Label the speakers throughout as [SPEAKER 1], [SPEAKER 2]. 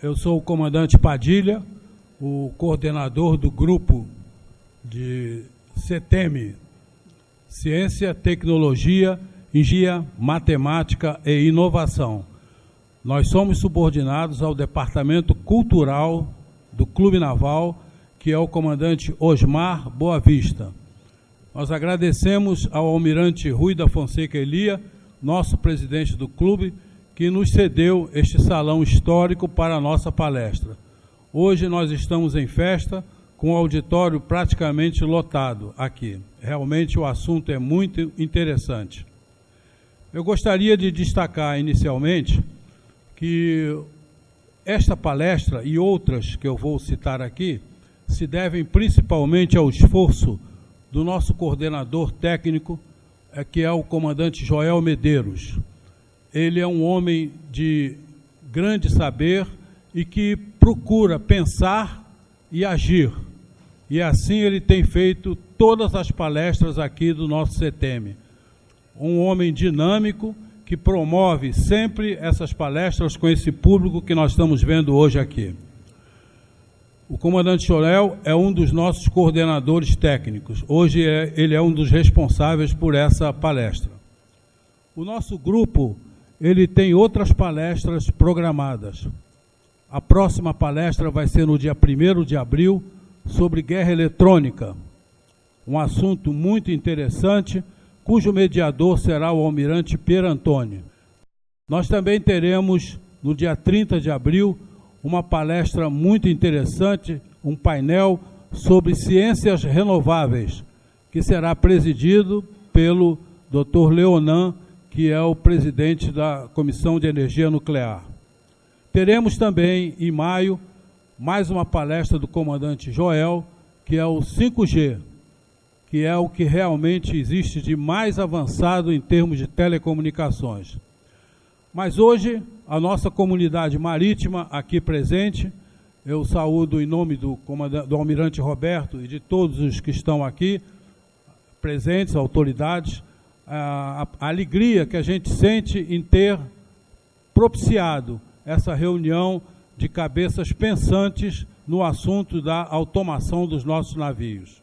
[SPEAKER 1] eu sou o comandante Padilha, o coordenador do grupo de CETEM, Ciência, Tecnologia, Engenharia, Matemática e Inovação. Nós somos subordinados ao Departamento Cultural do Clube Naval, que é o comandante Osmar Boa Vista. Nós agradecemos ao almirante Rui da Fonseca Elia, nosso presidente do clube, que nos cedeu este salão histórico para a nossa palestra. Hoje nós estamos em festa, com o auditório praticamente lotado aqui. Realmente o assunto é muito interessante. Eu gostaria de destacar inicialmente que esta palestra e outras que eu vou citar aqui se devem principalmente ao esforço do nosso coordenador técnico, que é o comandante Joel Medeiros. Ele é um homem de grande saber e que procura pensar e agir. E assim ele tem feito todas as palestras aqui do nosso CETEM. Um homem dinâmico que promove sempre essas palestras com esse público que nós estamos vendo hoje aqui. O comandante Joel é um dos nossos coordenadores técnicos. Hoje ele é um dos responsáveis por essa palestra. O nosso grupo, ele tem outras palestras programadas. A próxima palestra vai ser no dia 1º de abril, sobre guerra eletrônica. Um assunto muito interessante, cujo mediador será o almirante Pier Antônio. Nós também teremos, no dia 30 de abril, uma palestra muito interessante, um painel sobre ciências renováveis, que será presidido pelo Dr. Leonan, que é o presidente da Comissão de Energia Nuclear. Teremos também, em maio, mais uma palestra do comandante Joel, que é o 5G, que é o que realmente existe de mais avançado em termos de telecomunicações. Mas hoje, a nossa comunidade marítima aqui presente, eu saúdo em nome do almirante Roberto e de todos os que estão aqui presentes, autoridades, a alegria que a gente sente em ter propiciado essa reunião de cabeças pensantes no assunto da automação dos nossos navios.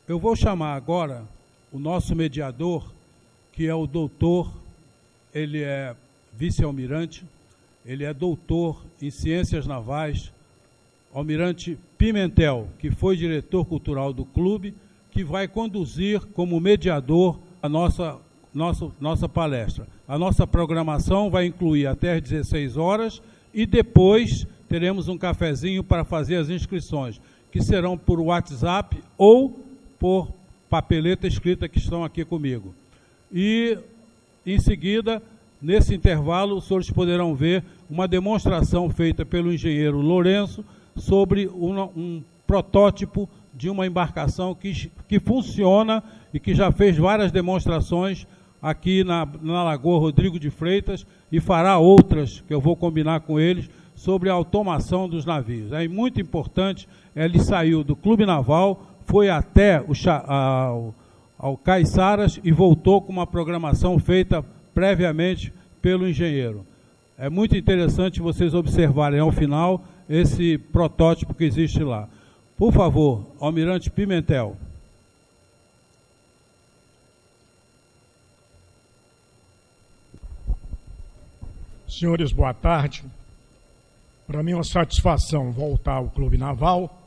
[SPEAKER 1] Eu vou chamar agora o nosso mediador, que é o doutor, ele é vice-almirante, ele é doutor em Ciências Navais, almirante Pimentel, que foi diretor cultural do clube, que vai conduzir como mediador a nossa palestra. A nossa programação vai incluir até às 16 horas e depois teremos um cafezinho para fazer as inscrições, que serão por WhatsApp ou por papeleta escrita que estão aqui comigo. E, em seguida, nesse intervalo, os senhores poderão ver uma demonstração feita pelo engenheiro Lourenço sobre um protótipo de uma embarcação que funciona e que já fez várias demonstrações aqui na Lagoa Rodrigo de Freitas e fará outras, que eu vou combinar com eles, sobre a automação dos navios. É muito importante, ele saiu do Clube Naval, foi até ao Caiçaras e voltou com uma programação feita previamente pelo engenheiro. É muito interessante vocês observarem ao final esse protótipo que existe lá. Por favor, almirante Pimentel.
[SPEAKER 2] Senhores, boa tarde. Para mim é uma satisfação voltar ao Clube Naval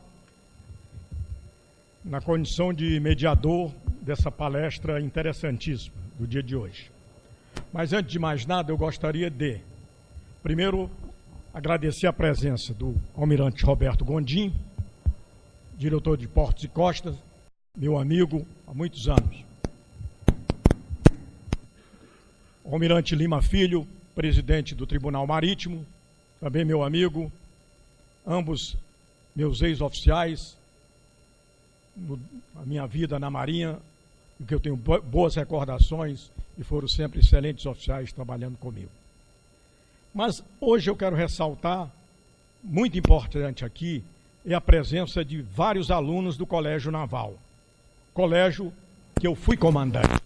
[SPEAKER 2] na condição de mediador dessa palestra interessantíssima do dia de hoje. Mas antes de mais nada, eu gostaria de, primeiro, agradecer a presença do almirante Roberto Gondim, diretor de Portos e Costas, meu amigo há muitos anos. O almirante Lima Filho, presidente do Tribunal Marítimo, também meu amigo, ambos meus ex-oficiais, a minha vida na Marinha, que eu tenho boas recordações e foram sempre excelentes oficiais trabalhando comigo. Mas hoje eu quero ressaltar, muito importante aqui, é a presença de vários alunos do Colégio Naval, colégio que eu fui comandante.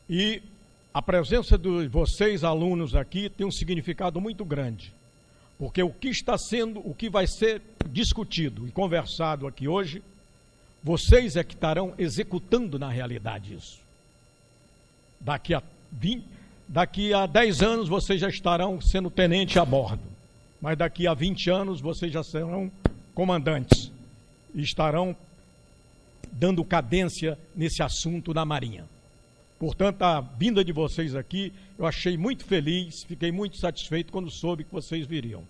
[SPEAKER 2] E a presença de vocês, alunos, aqui tem um significado muito grande, porque o que vai ser discutido e conversado aqui hoje, vocês é que estarão executando na realidade isso. Daqui a 10 anos vocês já estarão sendo tenente a bordo, mas daqui a 20 anos vocês já serão comandantes e estarão dando cadência nesse assunto na Marinha. Portanto, a vinda de vocês aqui, eu achei muito feliz, fiquei muito satisfeito quando soube que vocês viriam.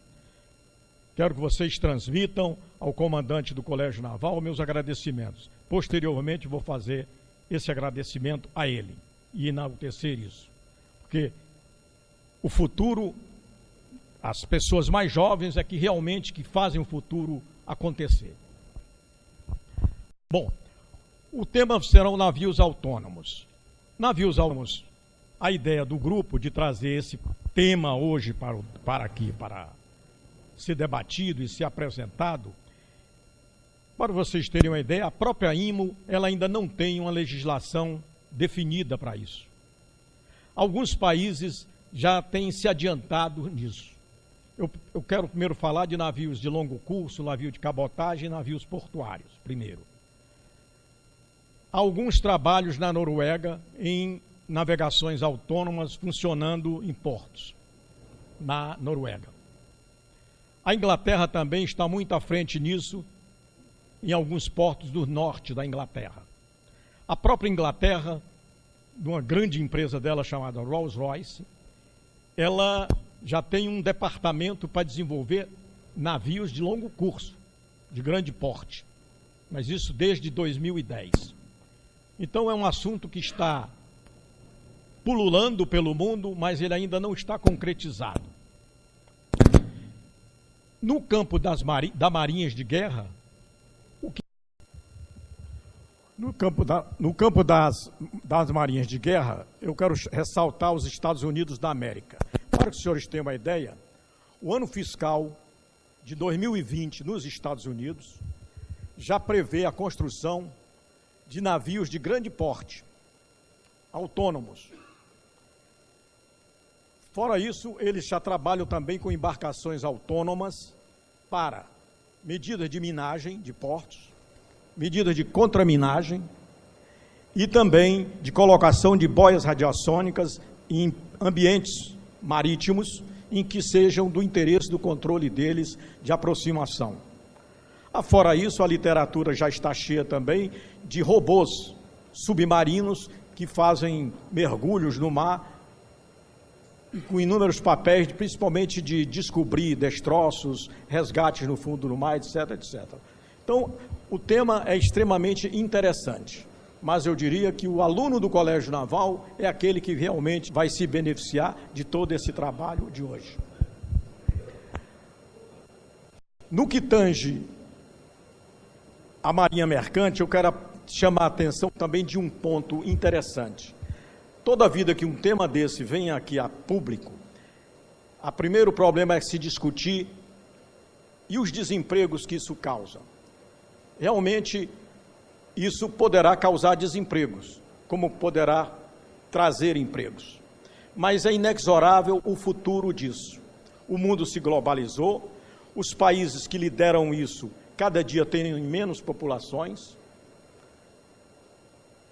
[SPEAKER 2] Quero que vocês transmitam ao comandante do Colégio Naval meus agradecimentos. Posteriormente, vou fazer esse agradecimento a ele e enaltecer isso. Porque o futuro, as pessoas mais jovens é que realmente que fazem o futuro acontecer. Bom, o tema serão navios autônomos. Navios autônomos, a ideia do grupo de trazer esse tema hoje para aqui, para ser debatido e ser apresentado, para vocês terem uma ideia, a própria IMO, ela ainda não tem uma legislação definida para isso. Alguns países já têm se adiantado nisso. Eu quero primeiro falar de navios de longo curso, navio de cabotagem e navios portuários, primeiro. Há alguns trabalhos na Noruega em navegações autônomas funcionando em portos, na Noruega. A Inglaterra também está muito à frente nisso, em alguns portos do norte da Inglaterra. A própria Inglaterra, de uma grande empresa dela chamada Rolls-Royce, ela já tem um departamento para desenvolver navios de longo curso, de grande porte, mas isso desde 2010. Então é um assunto que está pululando pelo mundo, mas ele ainda não está concretizado. No campo das marinhas de guerra, no campo das marinhas de guerra, eu quero ressaltar os Estados Unidos da América. Para que os senhores tenham uma ideia, o ano fiscal de 2020 nos Estados Unidos já prevê a construção de navios de grande porte, autônomos. Fora isso, eles já trabalham também com embarcações autônomas para medidas de minagem de portos, medidas de contraminagem e também de colocação de boias radiassônicas em ambientes marítimos em que sejam do interesse do controle deles de aproximação. Fora isso, a literatura já está cheia também de robôs submarinos que fazem mergulhos no mar e com inúmeros papéis, principalmente de descobrir destroços, resgates no fundo do mar, etc, etc. Então, o tema é extremamente interessante, mas eu diria que o aluno do Colégio Naval é aquele que realmente vai se beneficiar de todo esse trabalho de hoje. No que tange a Marinha Mercante, eu quero chamar a atenção também de um ponto interessante. Toda vida que um tema desse vem aqui a público, o primeiro problema é se discutir e os desempregos que isso causa. Realmente, isso poderá causar desempregos, como poderá trazer empregos. Mas é inexorável o futuro disso. O mundo se globalizou, os países que lideram isso cada dia têm menos populações.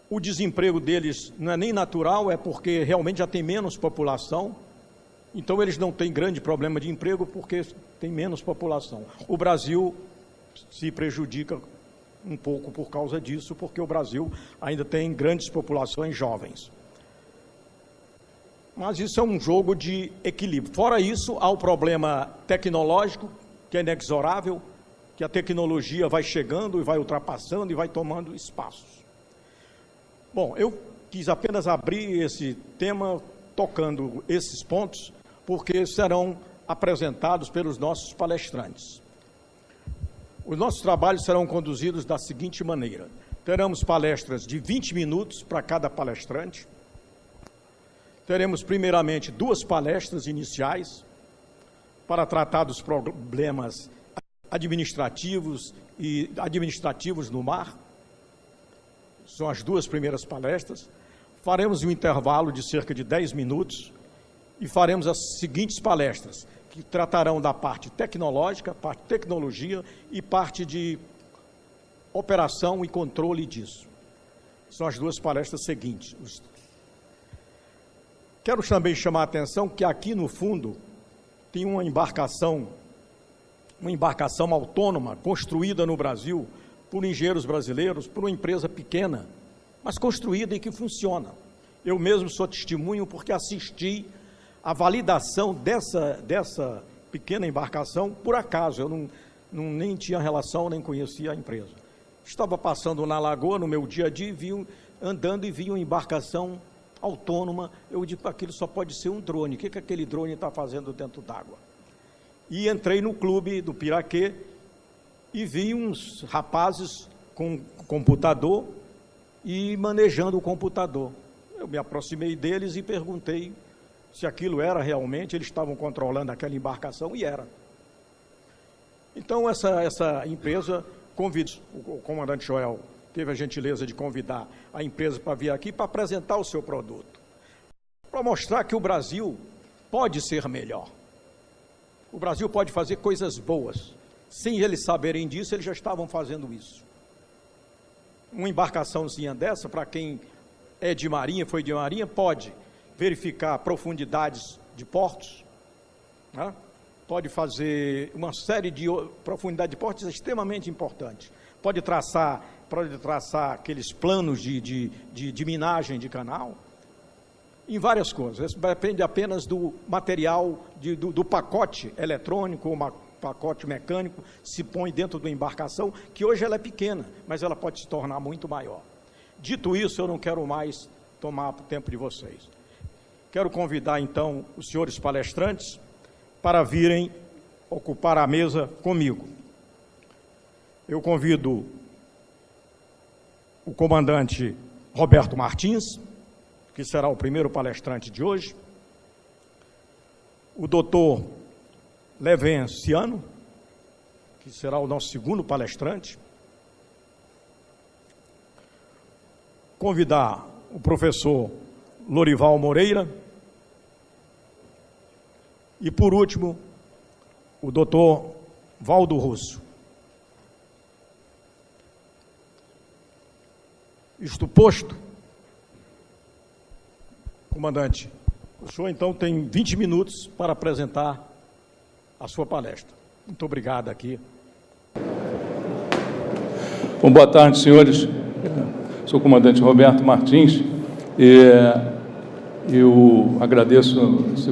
[SPEAKER 2] O desemprego deles não é nem natural, é porque realmente já tem menos população. Então, eles não têm grande problema de emprego porque tem menos população. O Brasil se prejudica um pouco por causa disso, porque o Brasil ainda tem grandes populações jovens. Mas isso é um jogo de equilíbrio. Fora isso, há o problema tecnológico, que é inexorável, que a tecnologia vai chegando e vai ultrapassando e vai tomando espaços. Bom, eu quis apenas abrir esse tema tocando esses pontos, porque serão apresentados pelos nossos palestrantes. Os nossos trabalhos serão conduzidos da seguinte maneira: teremos palestras de 20 minutos para cada palestrante, teremos primeiramente 2 palestras iniciais para tratar dos problemas administrativos no mar. São as 2 primeiras palestras. Faremos um intervalo de cerca de 10 minutos e faremos as seguintes palestras, que tratarão da parte tecnológica, parte de tecnologia e parte de operação e controle disso. São as duas palestras seguintes. Quero também chamar a atenção que aqui no fundo tem uma embarcação autônoma construída no Brasil por engenheiros brasileiros, por uma empresa pequena, mas construída e que funciona. Eu mesmo sou testemunho porque assisti a validação dessa pequena embarcação por acaso. Eu nem tinha relação, nem conhecia a empresa. Estava passando na lagoa no meu dia a dia, andando e vi uma embarcação autônoma. Eu disse, aquilo só pode ser um drone. O que aquele drone está fazendo dentro d'água? E entrei no clube do Piraquê e vi uns rapazes com computador e manejando o computador. Eu me aproximei deles e perguntei se aquilo era realmente, eles estavam controlando aquela embarcação, e era. Então, essa empresa convidou, o comandante Joel teve a gentileza de convidar a empresa para vir aqui para apresentar o seu produto, para mostrar que o Brasil pode ser melhor. O Brasil pode fazer coisas boas. Sem eles saberem disso, eles já estavam fazendo isso. Uma embarcaçãozinha dessa, para quem é de marinha, foi de marinha, pode verificar profundidades de portos, né? Pode fazer uma série de profundidades de portos extremamente importantes. Pode traçar aqueles planos de minagem de canal, em várias coisas. Isso depende apenas do material, do pacote eletrônico, ou pacote mecânico, se põe dentro da embarcação, que hoje ela é pequena, mas ela pode se tornar muito maior. Dito isso, eu não quero mais tomar o tempo de vocês. Quero convidar, então, os senhores palestrantes para virem ocupar a mesa comigo. Eu convido o comandante Roberto Martins, que será o primeiro palestrante de hoje, o doutor Levenciano, que será o nosso segundo palestrante, convidar o professor Lorival Moreira e, por último, o doutor Valdo Russo. Isto posto, comandante, o senhor então tem 20 minutos para apresentar a sua palestra. Muito obrigado aqui.
[SPEAKER 3] Bom, boa tarde, senhores. Sou o comandante Roberto Martins e eu agradeço esse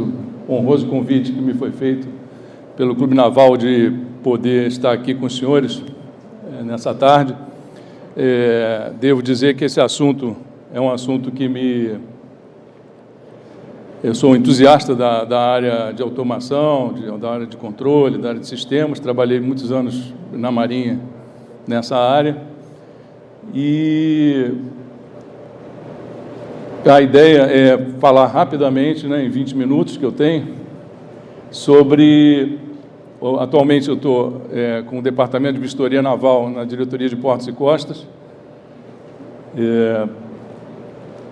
[SPEAKER 3] honroso convite que me foi feito pelo Clube Naval de poder estar aqui com os senhores nessa tarde. Devo dizer que esse assunto é um assunto que eu sou um entusiasta da área de automação, da área de controle, da área de sistemas. Trabalhei muitos anos na Marinha nessa área. E a ideia é falar rapidamente, em 20 minutos que eu tenho, sobre... Atualmente eu estou com o Departamento de Vistoria Naval na Diretoria de Portos e Costas,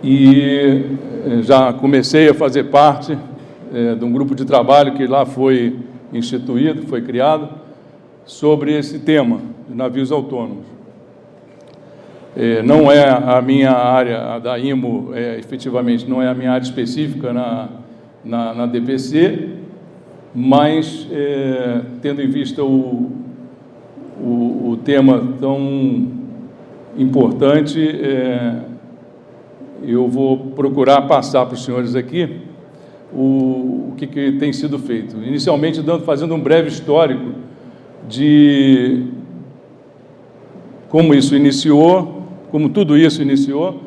[SPEAKER 3] e já comecei a fazer parte de um grupo de trabalho que lá foi instituído, foi criado, sobre esse tema de navios autônomos. Não é a minha área, a da IMO, efetivamente, não é a minha área específica na DPC, mas, tendo em vista o tema tão importante, eu vou procurar passar para os senhores aqui o que tem sido feito. Inicialmente, fazendo um breve histórico de como isso iniciou, como tudo isso iniciou,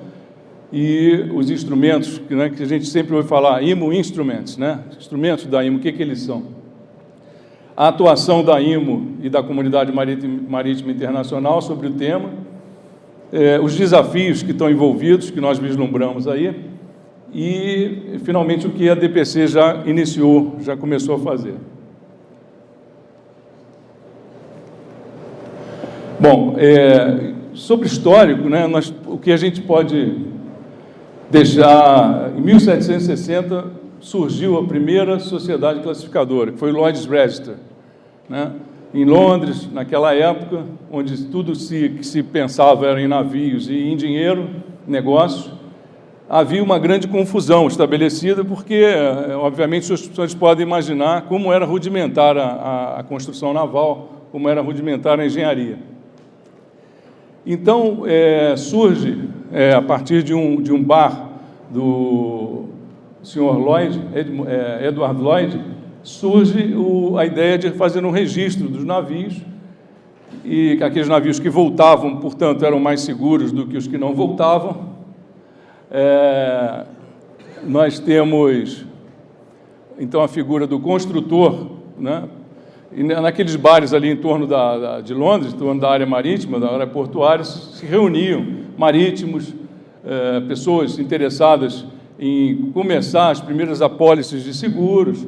[SPEAKER 3] e os instrumentos que a gente sempre ouve falar, IMO Instruments, instrumentos da IMO, o que eles são? A atuação da IMO e da Comunidade Marítima Internacional sobre o tema, os desafios que estão envolvidos, que nós vislumbramos aí, e, finalmente, o que a DPC já iniciou, já começou a fazer. Bom, sobre histórico, o que a gente pode em 1760, surgiu a primeira sociedade classificadora, que foi o Lloyd's Register, né? Em Londres, naquela época, onde tudo que se pensava era em navios e em dinheiro, negócios, havia uma grande confusão estabelecida, porque, obviamente, os senhores podem imaginar como era rudimentar a construção naval, como era rudimentar a engenharia. Então, surge, a partir de um bar do senhor Lloyd, Edward Lloyd, surge a ideia de fazer um registro dos navios, e aqueles navios que voltavam, portanto, eram mais seguros do que os que não voltavam. Nós temos, então, a figura do construtor, né? E naqueles bares ali em torno de Londres, em torno da área marítima, da área portuária, se reuniam marítimos, pessoas interessadas em começar as primeiras apólices de seguros,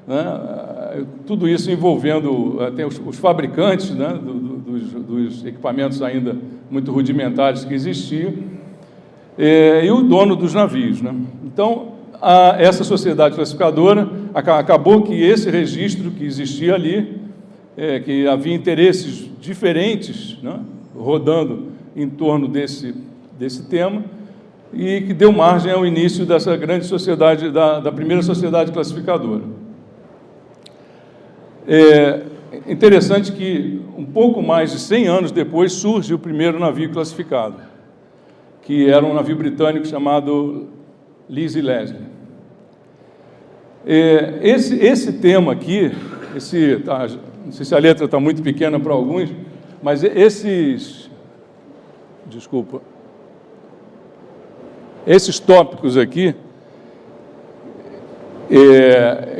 [SPEAKER 3] né? Tudo isso envolvendo até os fabricantes, né? dos equipamentos ainda muito rudimentares que existiam, e o dono dos navios, né? Então, essa sociedade classificadora, acabou que esse registro que existia ali, que havia interesses diferentes, né? Rodando em torno desse tema, e que deu margem ao início dessa grande sociedade, da primeira sociedade classificadora. Interessante que, um pouco mais de 100 anos depois, surge o primeiro navio classificado, que era um navio britânico chamado Lizzie Leslie. Esse tema aqui, não sei se a letra está muito pequena para alguns, mas esses tópicos aqui,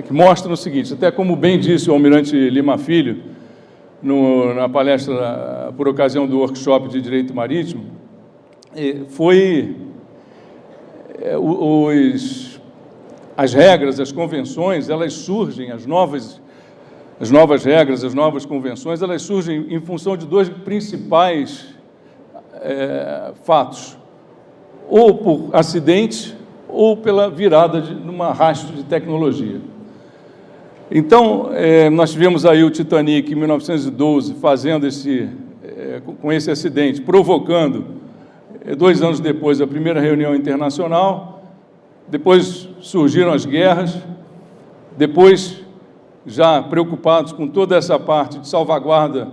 [SPEAKER 3] que mostram o seguinte, até como bem disse o almirante Lima Filho, na palestra por ocasião do workshop de Direito Marítimo, as regras, as convenções, elas surgem, as novas regras, as novas convenções, elas surgem em função de dois principais fatos, ou por acidente, ou pela virada num arrasto de tecnologia. Então, nós tivemos aí o Titanic, em 1912, fazendo com esse acidente, provocando, 2 anos depois, a primeira reunião internacional. Depois surgiram as guerras, depois, já preocupados com toda essa parte de salvaguarda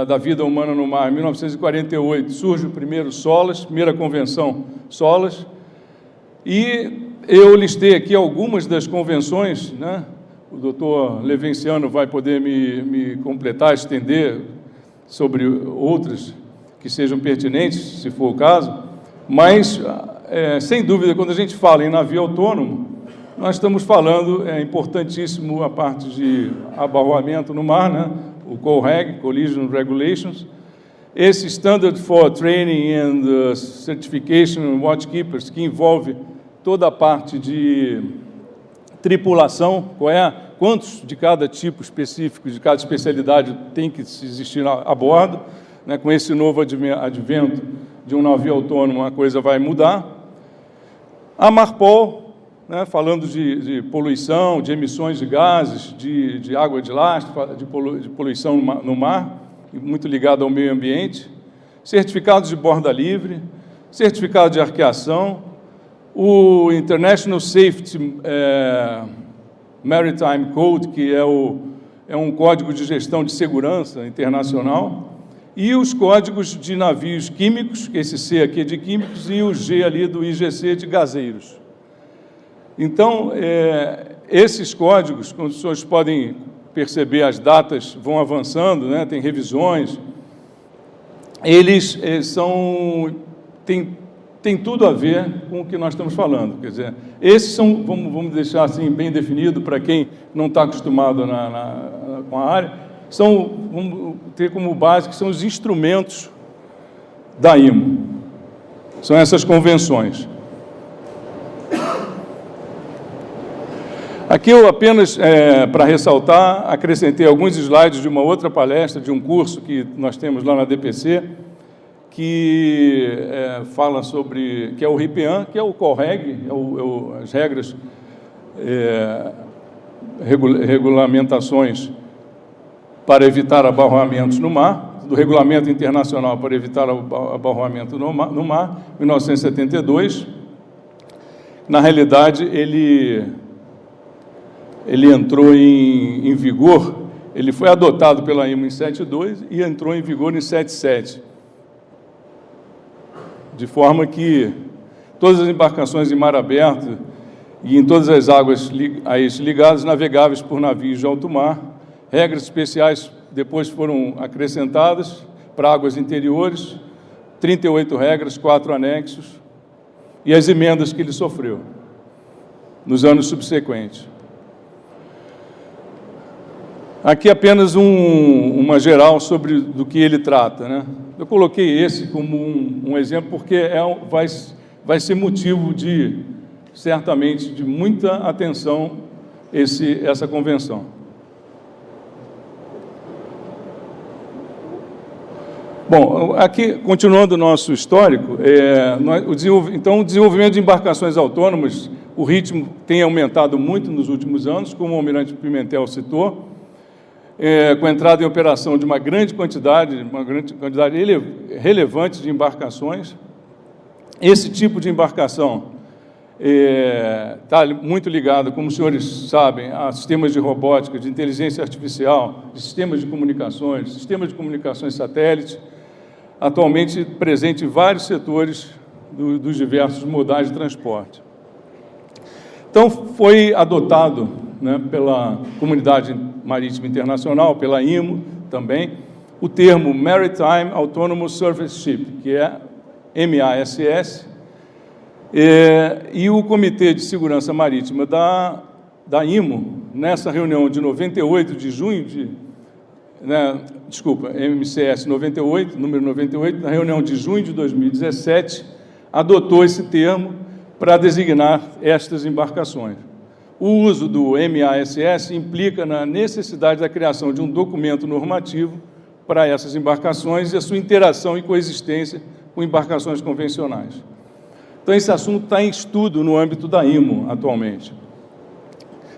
[SPEAKER 3] da vida humana no mar, em 1948, surge o primeiro SOLAS, primeira convenção SOLAS, e eu listei aqui algumas das convenções, né? O doutor Levenciano vai poder me completar, estender sobre outras que sejam pertinentes, se for o caso, mas, sem dúvida, quando a gente fala em navio autônomo, nós estamos falando, importantíssimo a parte de abarroamento no mar, né? O COREG, Collision Regulations, esse Standard for Training and Certification Watchkeepers, que envolve toda a parte de tripulação, quantos de cada tipo específico, de cada especialidade tem que existir a bordo, né? Com esse novo advento de um navio autônomo, a coisa vai mudar. A MARPOL, né? Falando de poluição, de emissões de gases, de água de lastro, de poluição no mar, muito ligado ao meio ambiente, certificados de borda livre, certificado de arqueação, o International Safety Maritime Code, que é um código de gestão de segurança internacional, e os códigos de navios químicos, esse C aqui é de químicos, e o G ali do IGC de gaseiros. Então, esses códigos, como os senhores podem perceber, as datas vão avançando, né? Tem revisões, eles têm tudo a ver com o que nós estamos falando. Quer dizer, esses são, vamos deixar assim bem definido para quem não está acostumado com a área, vamos ter como base que são os instrumentos da IMO. São essas convenções. Aqui eu apenas, para ressaltar, acrescentei alguns slides de uma outra palestra, de um curso que nós temos lá na DPC, que fala sobre, que é o RIPEAN, que é o CORREG, as regras, regulamentações para evitar abarroamentos no mar, do Regulamento Internacional para evitar abarroamento no mar, 1972. Na realidade, ele entrou em vigor, ele foi adotado pela IMO em 72 e entrou em vigor em 77, de forma que todas as embarcações em mar aberto e em todas as águas a isso ligadas, navegáveis por navios de alto mar, regras especiais depois foram acrescentadas para águas interiores, 38 regras, 4 anexos, e as emendas que ele sofreu nos anos subsequentes. Aqui apenas uma geral sobre do que ele trata, né? Eu coloquei esse como um exemplo porque vai ser motivo certamente, de muita atenção essa convenção. Bom, aqui, continuando o nosso histórico, então, o desenvolvimento de embarcações autônomas, o ritmo tem aumentado muito nos últimos anos, como o almirante Pimentel citou, com a entrada em operação de uma grande quantidade relevante de embarcações. Esse tipo de embarcação está muito ligado, como os senhores sabem, a sistemas de robótica, de inteligência artificial, de sistemas de comunicações satélite, atualmente presente em vários setores dos diversos modais de transporte. Então, foi adotado, né, pela Comunidade Marítima Internacional, pela IMO também, o termo Maritime Autonomous Surface Ship, que é MASS, e o Comitê de Segurança Marítima da IMO, nessa reunião de 98, de junho MCS 98, número 98, na reunião de junho de 2017, adotou esse termo para designar estas embarcações. O uso do MASS implica na necessidade da criação de um documento normativo para essas embarcações e a sua interação e coexistência com embarcações convencionais. Então, esse assunto está em estudo no âmbito da IMO atualmente.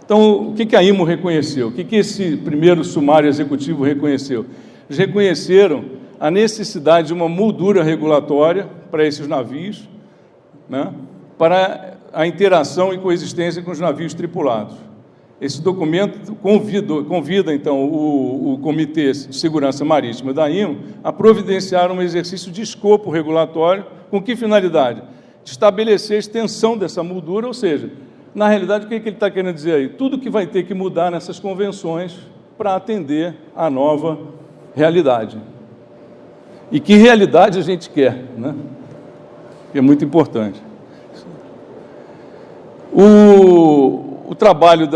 [SPEAKER 3] Então, o que a IMO reconheceu? O que esse primeiro sumário executivo reconheceu? Eles reconheceram a necessidade de uma moldura regulatória para esses navios, né, para a interação e coexistência com os navios tripulados. Esse documento convida então, o Comitê de Segurança Marítima da IMO a providenciar um exercício de escopo regulatório. Com que finalidade? De estabelecer a extensão dessa moldura, ou seja, na realidade, o que ele está querendo dizer aí? Tudo que vai ter que mudar nessas convenções para atender à nova realidade. E que realidade a gente quer, né? Que é muito importante. O trabalho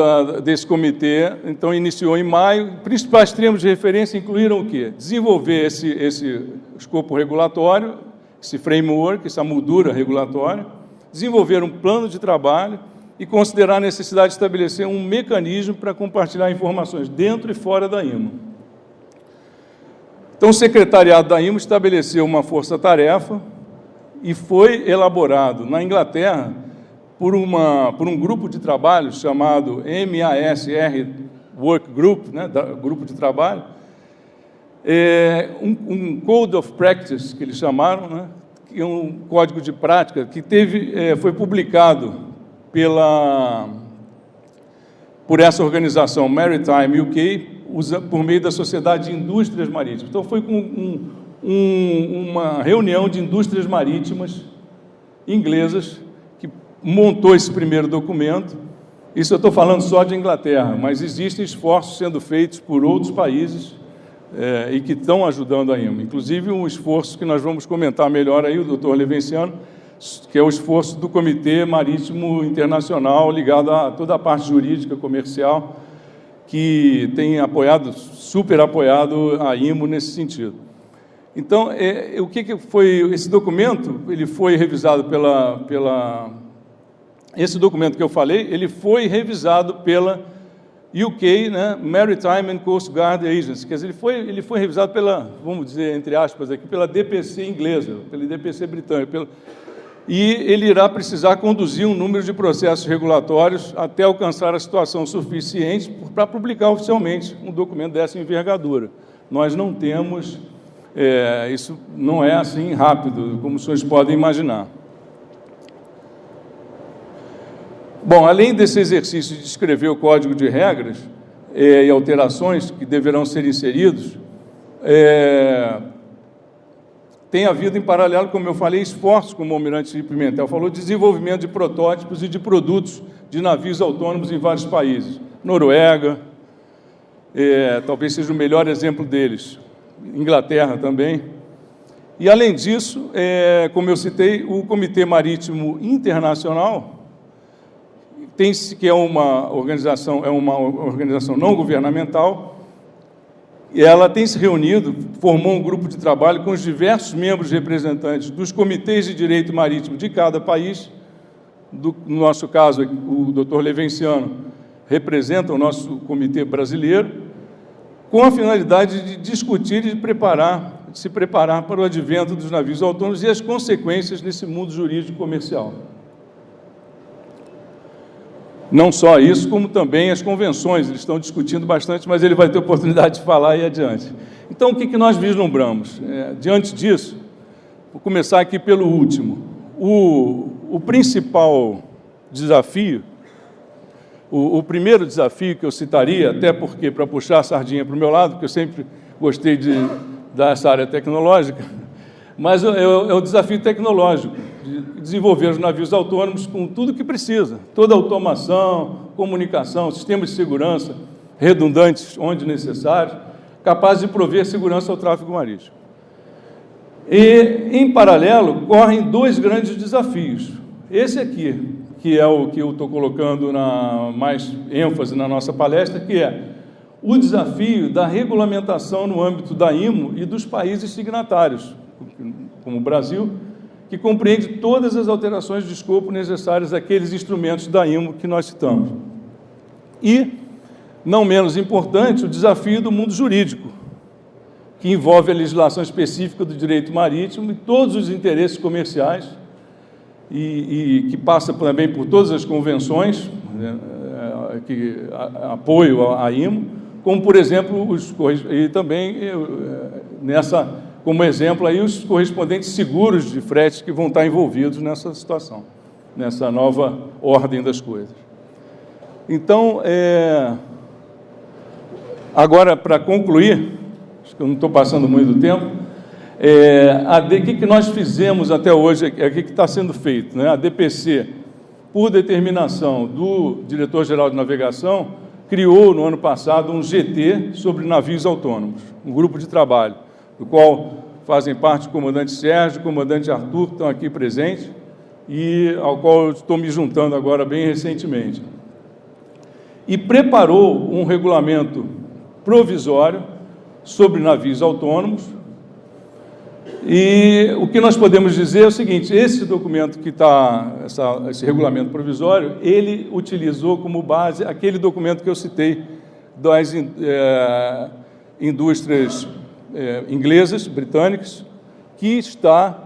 [SPEAKER 3] desse comitê, então, iniciou em maio. Principais termos de referência incluíram o quê? Desenvolver esse escopo regulatório, esse framework, essa moldura regulatória, desenvolver um plano de trabalho e considerar a necessidade de estabelecer um mecanismo para compartilhar informações dentro e fora da IMO. Então, o secretariado da IMO estabeleceu uma força-tarefa e foi elaborado na Inglaterra por um grupo de trabalho chamado MASR Work Group, né, grupo de trabalho, um Code of Practice, que eles chamaram, né, que é um código de prática que foi publicado por essa organização Maritime UK, por meio da Sociedade de Indústrias Marítimas. Então, foi com uma reunião de indústrias marítimas inglesas que montou esse primeiro documento. Isso eu estou falando só de Inglaterra, mas existem esforços sendo feitos por outros países e que estão ajudando a IMO. Inclusive, um esforço que nós vamos comentar melhor aí, o doutor Levenciano, que é o esforço do Comitê Marítimo Internacional ligado a toda a parte jurídica, comercial, que tem super apoiado a IMO nesse sentido. Então, o que foi esse documento? Ele foi revisado esse documento que eu falei, ele foi revisado pela UK, né, Maritime and Coast Guard Agency, quer dizer, ele foi revisado pela, vamos dizer, entre aspas, aqui, pela DPC inglesa, pela DPC britânica, e ele irá precisar conduzir um número de processos regulatórios até alcançar a situação suficiente para publicar oficialmente um documento dessa envergadura. Nós não temos, isso não é assim rápido, como os senhores podem imaginar. Bom, além desse exercício de escrever o código de regras e alterações que deverão ser inseridos, tem havido, em paralelo, como eu falei, esforços, como o almirante Pimentel falou, de desenvolvimento de protótipos e de produtos de navios autônomos em vários países. Noruega, talvez seja o melhor exemplo deles. Inglaterra também. E, além disso, como eu citei, o Comitê Marítimo Internacional, que é uma organização não governamental, e ela tem se reunido, formou um grupo de trabalho com os diversos membros representantes dos comitês de direito marítimo de cada país. No nosso caso, o doutor Levenciano representa o nosso comitê brasileiro, com a finalidade de discutir e de se preparar para o advento dos navios autônomos e as consequências nesse mundo jurídico comercial. Não só isso, como também as convenções, eles estão discutindo bastante, mas ele vai ter oportunidade de falar aí adiante. Então, o que nós vislumbramos? Diante disso, vou começar aqui pelo último. O principal desafio, o primeiro desafio que eu citaria, até porque, para puxar a sardinha para o meu lado, porque eu sempre gostei dessa área tecnológica, mas é o desafio tecnológico, de desenvolver os navios autônomos com tudo que precisa, toda a automação, comunicação, sistemas de segurança redundantes onde necessário, capazes de prover segurança ao tráfego marítimo. E, em paralelo, correm dois grandes desafios. Esse aqui, que é o que eu estou colocando mais ênfase na nossa palestra, que é o desafio da regulamentação no âmbito da IMO e dos países signatários, como o Brasil, que compreende todas as alterações de escopo necessárias àqueles instrumentos da IMO que nós citamos. E, não menos importante, o desafio do mundo jurídico, que envolve a legislação específica do direito marítimo e todos os interesses comerciais, e que passa também por todas as convenções que apoiam a IMO, como, por exemplo, e também como exemplo, aí, os correspondentes seguros de frete que vão estar envolvidos nessa situação, nessa nova ordem das coisas. Então, agora, para concluir, acho que eu não estou passando muito do tempo, o que nós fizemos até hoje, o que está sendo feito, né? A DPC, por determinação do diretor-geral de navegação, criou, no ano passado, um GT sobre navios autônomos, um grupo de trabalho, do qual fazem parte o comandante Sérgio, o comandante Arthur, que estão aqui presentes, e ao qual eu estou me juntando agora bem recentemente. E preparou um regulamento provisório sobre navios autônomos, e o que nós podemos dizer é o seguinte: esse documento que está, esse regulamento provisório, ele utilizou como base aquele documento que eu citei das indústrias inglesas, britânicas, que está,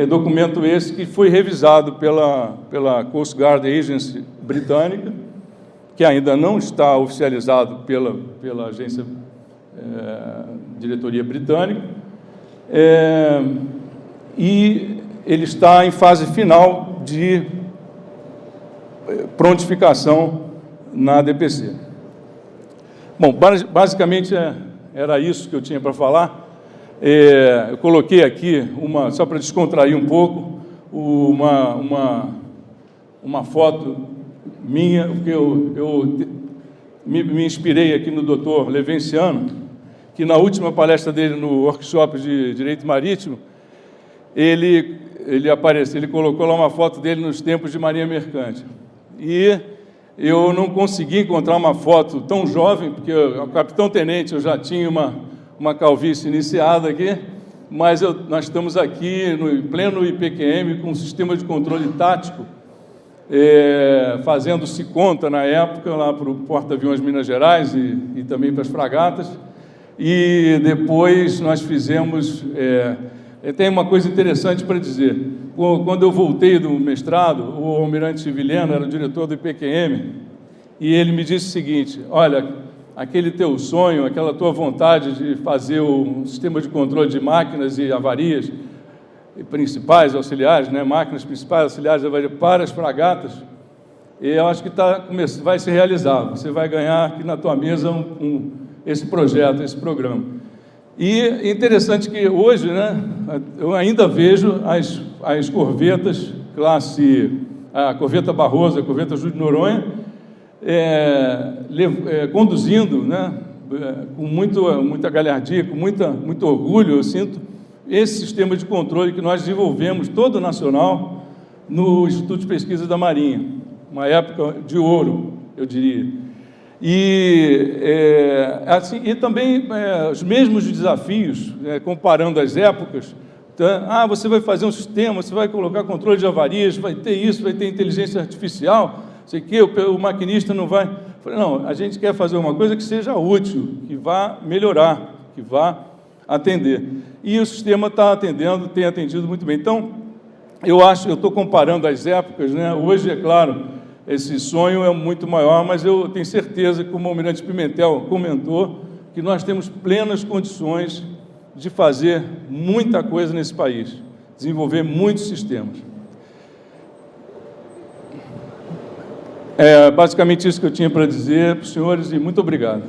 [SPEAKER 3] documento esse que foi revisado pela Coast Guard Agency britânica, que ainda não está oficializado pela agência diretoria britânica, e ele está em fase final de prontificação na DPC. Bom, basicamente era isso que eu tinha para falar. Eu coloquei aqui, só para descontrair um pouco, uma foto minha, porque eu me inspirei aqui no doutor Levenciano, que na última palestra dele no workshop de Direito Marítimo, ele colocou lá uma foto dele nos tempos de Marinha Mercante. E eu não consegui encontrar uma foto tão jovem, porque o capitão-tenente eu já tinha uma calvície iniciada aqui, mas nós estamos aqui no pleno IPQM com um sistema de controle tático fazendo-se conta na época lá para o porta-aviões Minas Gerais e também para as fragatas. E depois nós fizemos... tem uma coisa interessante para dizer. Quando eu voltei do mestrado, o almirante Civiliano era o diretor do IPQM, e ele me disse o seguinte: olha, aquele teu sonho, aquela tua vontade de fazer um sistema de controle de máquinas e avarias principais, auxiliares, né, máquinas principais, auxiliares, avarias para as fragatas, eu acho que vai se realizar. Você vai ganhar aqui na tua mesa esse projeto, esse programa. E é interessante que hoje, né, eu ainda vejo as corvetas a corveta Barroso, a corveta Júlio de Noronha, conduzindo, né, com muita galhardia, com muito orgulho, eu sinto, esse sistema de controle que nós desenvolvemos, todo nacional, no Instituto de Pesquisa da Marinha, uma época de ouro, eu diria. E também os mesmos desafios, comparando as épocas. Tá? Você vai fazer um sistema, você vai colocar controle de avarias, vai ter isso, vai ter inteligência artificial, sei que o maquinista não vai... Falei, não, a gente quer fazer uma coisa que seja útil, que vá melhorar, que vá atender. E o sistema está atendendo, tem atendido muito bem. Então, eu estou comparando as épocas, né? Hoje, é claro, esse sonho é muito maior, mas eu tenho certeza, como o almirante Pimentel comentou, que nós temos plenas condições de fazer muita coisa nesse país, desenvolver muitos sistemas. É basicamente isso que eu tinha para dizer para os senhores, e muito obrigado.